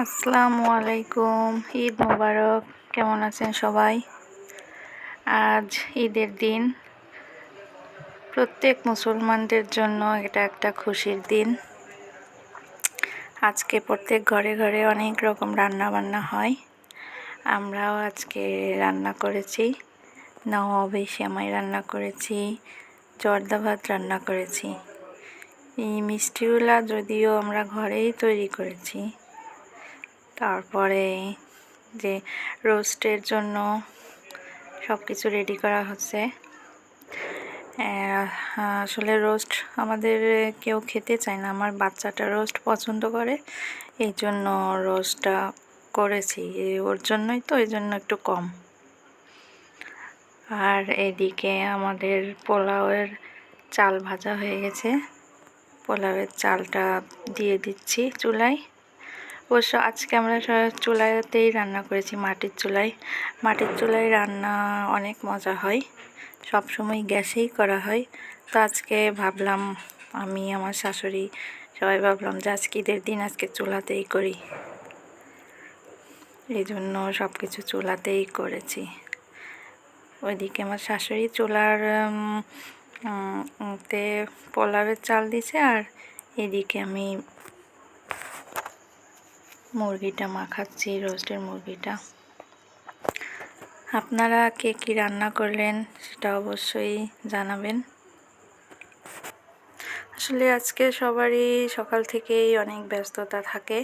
আসসালামু আলাইকুম, ঈদ মোবারক। কেমন আছেন সবাই? আজ ঈদের দিন। প্রত্যেক মুসলমানদের জন্য এটা একটা খুশির দিন। আজকে প্রত্যেক ঘরে ঘরে অনেক রকম রান্না বান্না হয়। আমরাও আজকে রান্না করেছি, নওয়াবী সেমাই রান্না করেছি, জর্দা ভাত রান্না করেছি। এই মিষ্টিগুলা যদিও আমরা ঘরেই তৈরি করেছি। তারপরে যে রোস্টের জন্য সব কিছু রেডি করা হচ্ছে। আসলে রোস্ট আমাদের কেউ খেতে চায় না, আমার বাচ্চাটা রোস্ট পছন্দ করে, এই জন্য রোস্টটা করেছি। ওর জন্যই তো, এই জন্য একটু কম। আর এদিকে আমাদের পোলাওয়ের চাল ভাজা হয়ে গেছে। পোলাওয়ের চালটা দিয়ে দিচ্ছি চুলায়। অবশ্য আজকে আমরা চুলাতেই রান্না করেছি, মাটির চুলায়। মাটির চুলায় রান্না অনেক মজা হয়, সব সময় গ্যাসেই করা হয়। তো আজকে ভাবলাম, আমি আমার শাশুড়ি সবাই ভাবলাম যে আজকে ঈদের দিন, আজকে চুলাতেই করি। এই জন্য সব কিছু চুলাতেই করেছি। ওইদিকে আমার শাশুড়ি চুলার তে পোলাওয়ের চাল দিছে, আর এদিকে আমি মুরগিটা মাখাচ্ছি, রোস্টের মুরগিটা। আপনারা কে কী রান্না করলেন সেটা অবশ্যই জানাবেন। আসলে আজকে সবারই সকাল থেকেই অনেক ব্যস্ততা থাকে,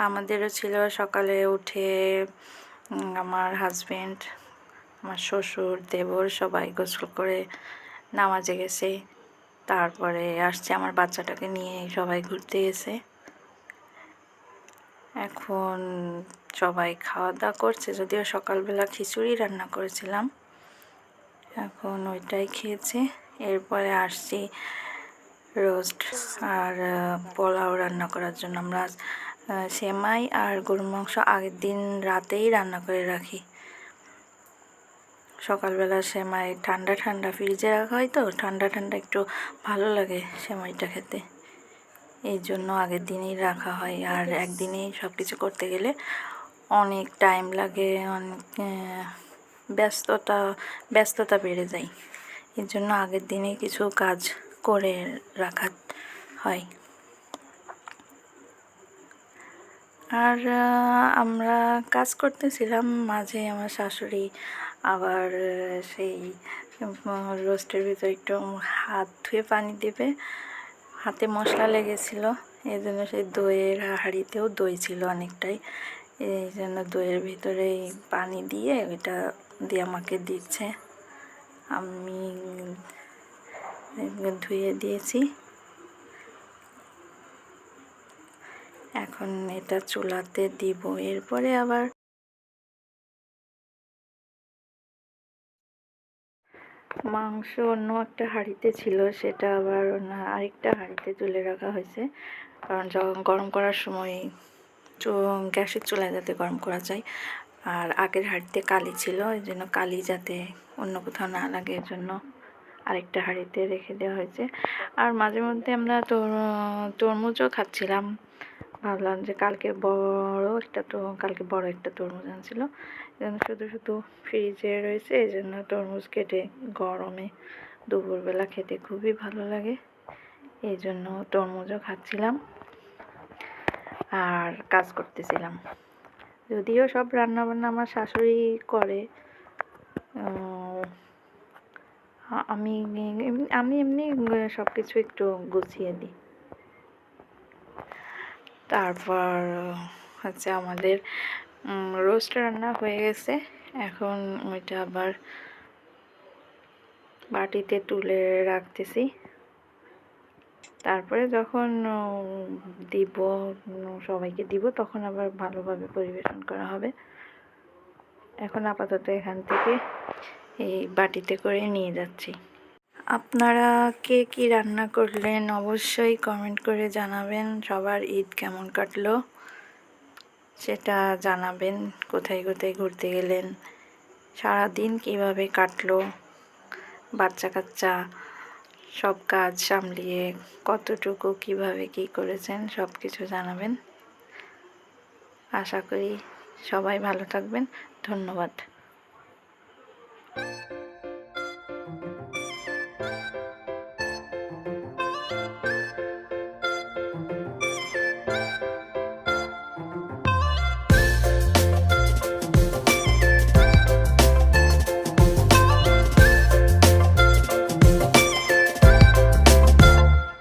আমাদেরও ছিল। সকালে উঠে আমার হাজবেন্ড, আমার শ্বশুর, দেবর সবাই গোসল করে নামাজে গেছে। তারপরে আসছে আমার বাচ্চাটাকে নিয়ে, সবাই ঘুরতে গেছে। এখন সবাই খাওয়া দাওয়া করছে, যদিও সকালবেলা খিচুড়ি রান্না করেছিলাম, এখন ওইটাই খেয়েছে। এরপরে আসছি রোস্ট আর পোলাও রান্না করার জন্য। আমরা সেমাই আর গরুর মাংস আগের দিন রাতেই রান্না করে রাখি। সকালবেলা সেমাই ঠান্ডা ঠান্ডা ফ্রিজে রাখা হয়, তো ঠান্ডা ঠান্ডা একটু ভালো লাগে সেমাইটা খেতে, এই জন্য আগের দিনেই রাখা হয়। আর একদিনেই সব কিছু করতে গেলে অনেক টাইম লাগে, অনেক ব্যস্ততা বেড়ে যায়, এর জন্য আগের দিনেই কিছু কাজ করে রাখা হয়। আর আমরা কাজ করতেছিলাম, মাঝে আমার শাশুড়ি আবার সেই রোস্টের ভিতরে একটু হাত ধুয়ে পানি দেবে, হাতে মশলা লেগেছিল, এই জন্য সেই দইয়ের হাঁড়িতেও দই ছিল অনেকটাই, এই জন্য দইয়ের ভিতরে পানি দিয়ে ওইটা দিয়ে আমাকে দিচ্ছে। আমি ধুয়ে দিয়েছি। এখন এটা চুলাতে দিব। এরপরে আবার মাংস অন্য একটা হাঁড়িতে ছিল, সেটা আবার আরেকটা হাঁড়িতে তুলে রাখা হয়েছে, কারণ যখন গরম করার সময় গ্যাসের চুলায় যাতে গরম করা যায়। আর আগের হাঁড়িতে কালি ছিল, এই জন্য কালি যাতে অন্য কোথাও না লাগে, এর জন্য আরেকটা হাঁড়িতে রেখে দেওয়া হয়েছে। আর মাঝে মধ্যে আমরা তরমুজও খাচ্ছিলাম, ভাবলাম যে কালকে বড় একটা তরমুজ আনছিল, শুধু শুধু ফ্রিজে রয়েছে, এই জন্য তরমুজ কেটে গরমে দুপুরবেলা খেতে খুবই ভালো লাগে, এই জন্য তরমুজও খাচ্ছিলাম আর কাজ করতেছিলাম। যদিও সব রান্নাবান্না আমার শাশুড়ি করে, আমি এমনি সব কিছু একটু গুছিয়ে দিই। তারপর হচ্ছে আমাদের রোস্ট রান্না হয়ে গেছে, এখন ওইটা আবার বাটিতে তুলে রাখতেছি। তারপরে যখন সবাইকে দিব, তখন আবার ভালোভাবে পরিবেশন করা হবে। এখন আপাতত এখান থেকে এই বাটিতে করে নিয়ে যাচ্ছি। আপনারা কে কী রান্না করলেন অবশ্যই কমেন্ট করে জানাবেন। সবার ঈদ কেমন কাটলো সেটা জানাবেন। কোথায় কোথায় ঘুরতে গেলেন, সারাদিন কিভাবে কাটলো, বাচ্চা কাচ্চা সব কাজ সামলিয়ে কতটুকু কিভাবে কি করেছেন সব কিছু জানাবেন। আশা করি সবাই ভালো থাকবেন। ধন্যবাদ।